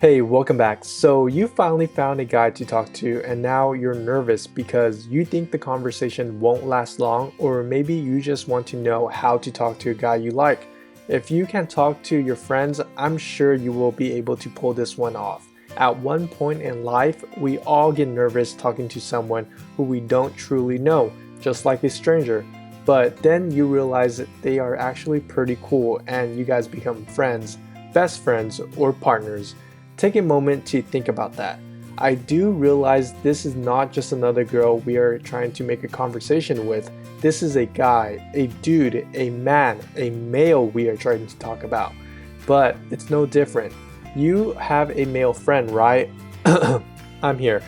Hey, welcome back. So you finally found a guy to talk to and now you're nervous because you think the conversation won't last long, or maybe you just want to know how to talk to a guy you like. If you can talk to your friends, I'm sure you will be able to pull this one off. At one point in life, we all get nervous talking to someone who we don't truly know, just like a stranger. But then you realize that they are actually pretty cool and you guys become friends, best friends, or partners. Take a moment to think about that. I do realize this is not just another girl we are trying to make a conversation with. This is a guy, a dude, a man, a male we are trying to talk about. But it's no different. You have a male friend, right? I'm here.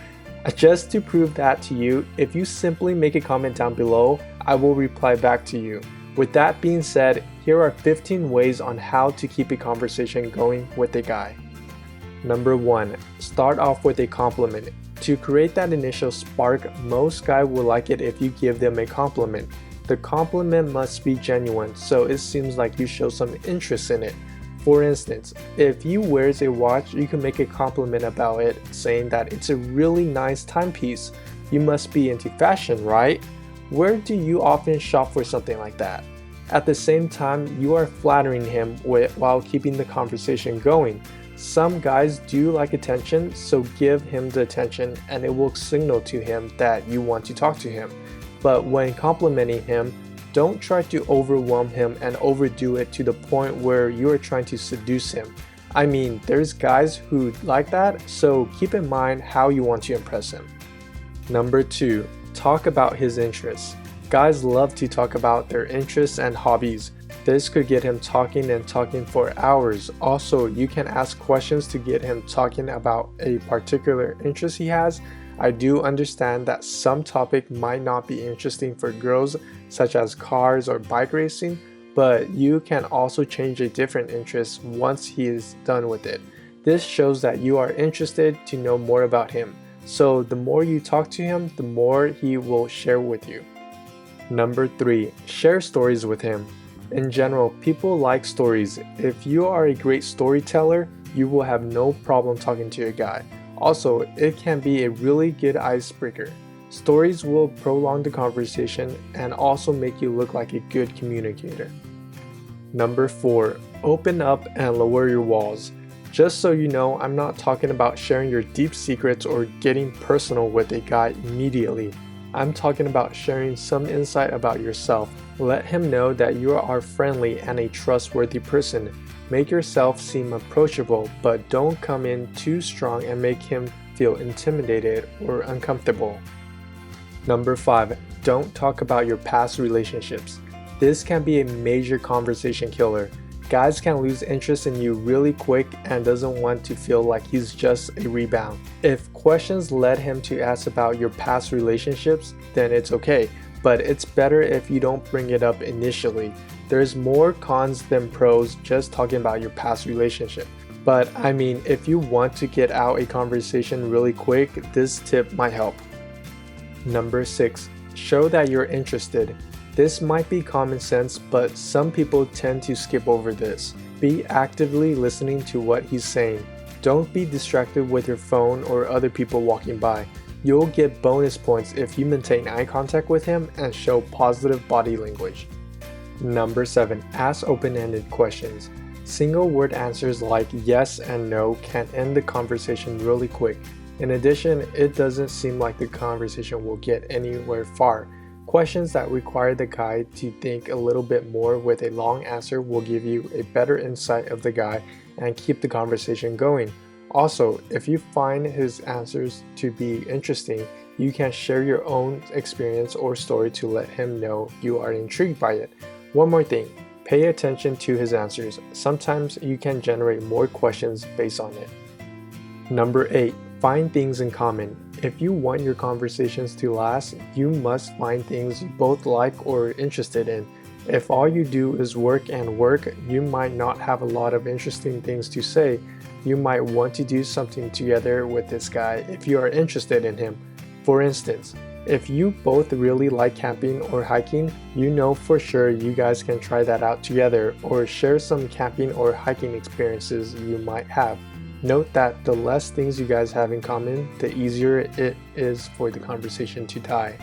Just to prove that to you, if you simply make a comment down below, I will reply back to you. With that being said, here are 15 ways on how to keep a conversation going with a guy. Number 1. Start off with a compliment. To create that initial spark, most guys will like it if you give them a compliment. The compliment must be genuine, so it seems like you show some interest in it. For instance, if he wears a watch, you can make a compliment about it, saying that it's a really nice timepiece. You must be into fashion, right? Where do you often shop for something like that? At the same time, you are flattering him while keeping the conversation going. Some guys do like attention, so give him the attention and it will signal to him that you want to talk to him. But when complimenting him, don't try to overwhelm him and overdo it to the point where you are trying to seduce him. I mean, there's guys who like that, so keep in mind how you want to impress him. Number 2. Talk about his interests. Guys love to talk about their interests and hobbies. This could get him talking and talking for hours. Also, you can ask questions to get him talking about a particular interest he has. I do understand that some topic might not be interesting for girls, such as cars or bike racing, but you can also change a different interest once he is done with it. This shows that you are interested to know more about him. So the more you talk to him, the more he will share with you. Number 3. Share stories with him. In general, people like stories. If you are a great storyteller, you will have no problem talking to a guy. Also, it can be a really good icebreaker. Stories will prolong the conversation and also make you look like a good communicator. Number 4. Open up and lower your walls. Just so you know, I'm not talking about sharing your deep secrets or getting personal with a guy immediately. I'm talking about sharing some insight about yourself. Let him know that you are friendly and a trustworthy person. Make yourself seem approachable, but don't come in too strong and make him feel intimidated or uncomfortable. Number 5. Don't talk about your past relationships. This can be a major conversation killer. Guys can lose interest in you really quick and doesn't want to feel like he's just a rebound. If questions led him to ask about your past relationships, then it's okay, but it's better if you don't bring it up initially. There's more cons than pros just talking about your past relationship. But I mean, if you want to get out a conversation really quick, this tip might help. Number 6. Show that you're interested. This might be common sense, but some people tend to skip over this. Be actively listening to what he's saying. Don't be distracted with your phone or other people walking by. You'll get bonus points if you maintain eye contact with him and show positive body language. Number 7. Ask open-ended questions. Single word answers like yes and no can end the conversation really quick. In addition, it doesn't seem like the conversation will get anywhere far. Questions that require the guy to think a little bit more with a long answer will give you a better insight of the guy and keep the conversation going. Also, if you find his answers to be interesting, you can share your own experience or story to let him know you are intrigued by it. One more thing, pay attention to his answers. Sometimes you can generate more questions based on it. Number 8. Find things in common. If you want your conversations to last, you must find things you both like or are interested in. If all you do is work and work, you might not have a lot of interesting things to say. You might want to do something together with this guy if you are interested in him. For instance, if you both really like camping or hiking, you know for sure you guys can try that out together or share some camping or hiking experiences you might have. Note that the less things you guys have in common, the easier it is for the conversation to die.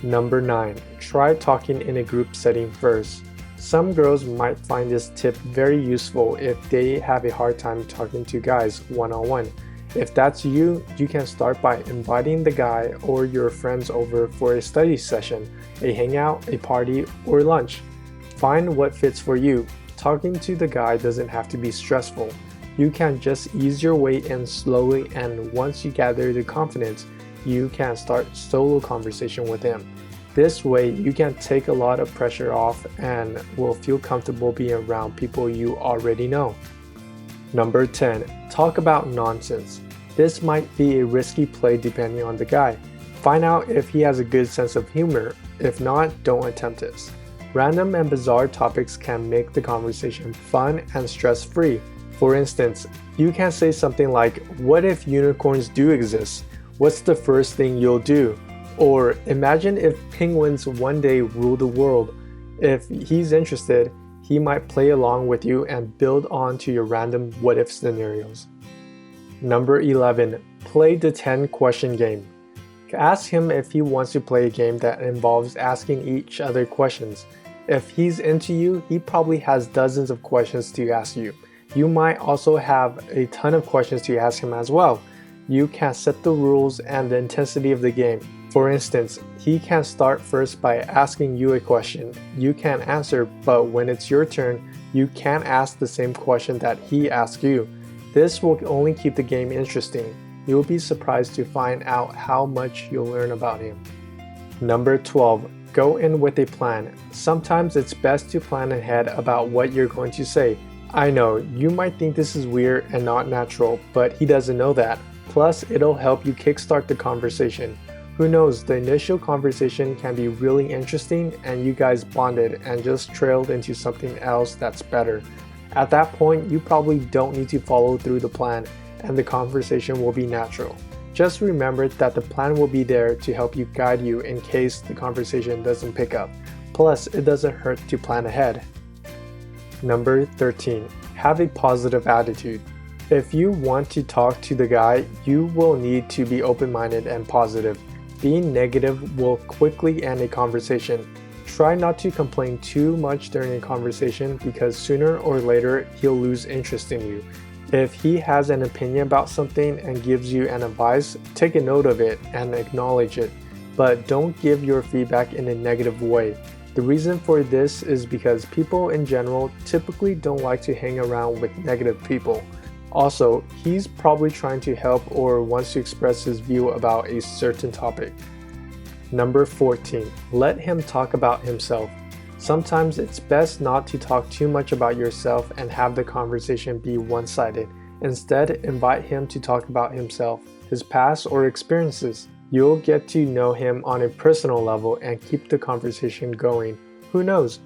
Number 9. Try talking in a group setting first. Some girls might find this tip very useful if they have a hard time talking to guys one-on-one. If that's you, you can start by inviting the guy or your friends over for a study session, a hangout, a party, or lunch. Find what fits for you. Talking to the guy doesn't have to be stressful. You can just ease your way in slowly, and once you gather the confidence, you can start solo conversation with him. This way, you can take a lot of pressure off and will feel comfortable being around people you already know. Number 10. Talk about nonsense. This might be a risky play depending on the guy. Find out if he has a good sense of humor. If not, don't attempt this. Random and bizarre topics can make the conversation fun and stress-free. For instance, you can say something like, "What if unicorns do exist? What's the first thing you'll do?" Or, "Imagine if penguins one day rule the world." If he's interested, he might play along with you and build on to your random what-if scenarios. Number 11. Play the 10-question game. Ask him if he wants to play a game that involves asking each other questions. If he's into you, he probably has dozens of questions to ask you. You might also have a ton of questions to ask him as well. You can set the rules and the intensity of the game. For instance, he can start first by asking you a question. You can answer, but when it's your turn, you can't ask the same question that he asked you. This will only keep the game interesting. You'll be surprised to find out how much you'll learn about him. Number 12. Go in with a plan. Sometimes it's best to plan ahead about what you're going to say. I know, you might think this is weird and not natural, but he doesn't know that. Plus, it'll help you kickstart the conversation. Who knows, the initial conversation can be really interesting and you guys bonded and just trailed into something else that's better. At that point, you probably don't need to follow through the plan and the conversation will be natural. Just remember that the plan will be there to help you guide you in case the conversation doesn't pick up. Plus, it doesn't hurt to plan ahead. Number 13. Have a positive attitude. If you want to talk to the guy, you will need to be open-minded and positive. Being negative will quickly end a conversation. Try not to complain too much during a conversation because sooner or later he'll lose interest in you. If he has an opinion about something and gives you an advice, take a note of it and acknowledge it, but don't give your feedback in a negative way. The reason for this is because people in general typically don't like to hang around with negative people. Also, he's probably trying to help or wants to express his view about a certain topic. Number 14. Let him talk about himself. Sometimes it's best not to talk too much about yourself and have the conversation be one-sided. Instead, invite him to talk about himself, his past or experiences. You'll get to know him on a personal level and keep the conversation going. Who knows?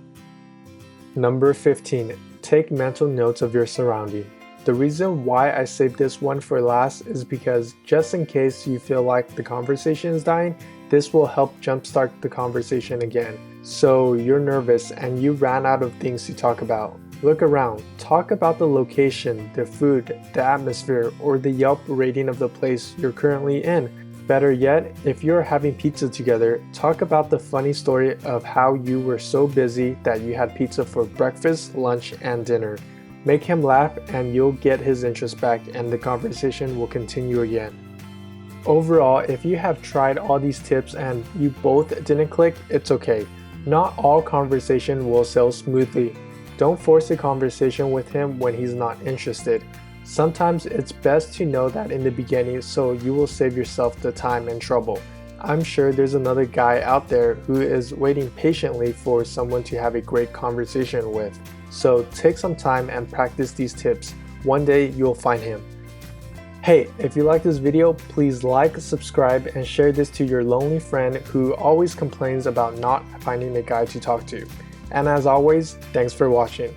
Number 15. Take mental notes of your surrounding. The reason why I saved this one for last is because just in case you feel like the conversation is dying, this will help jumpstart the conversation again. So you're nervous and you ran out of things to talk about. Look around. Talk about the location, the food, the atmosphere, or the Yelp rating of the place you're currently in. Better yet, if you're having pizza together, talk about the funny story of how you were so busy that you had pizza for breakfast, lunch, and dinner. Make him laugh and you'll get his interest back and the conversation will continue again. Overall, if you have tried all these tips and you both didn't click, it's okay. Not all conversation will sail smoothly. Don't force a conversation with him when he's not interested. Sometimes it's best to know that in the beginning so you will save yourself the time and trouble. I'm sure there's another guy out there who is waiting patiently for someone to have a great conversation with. So take some time and practice these tips. One day you'll find him. Hey, if you like this video, please like, subscribe, and share this to your lonely friend who always complains about not finding a guy to talk to. And as always, thanks for watching.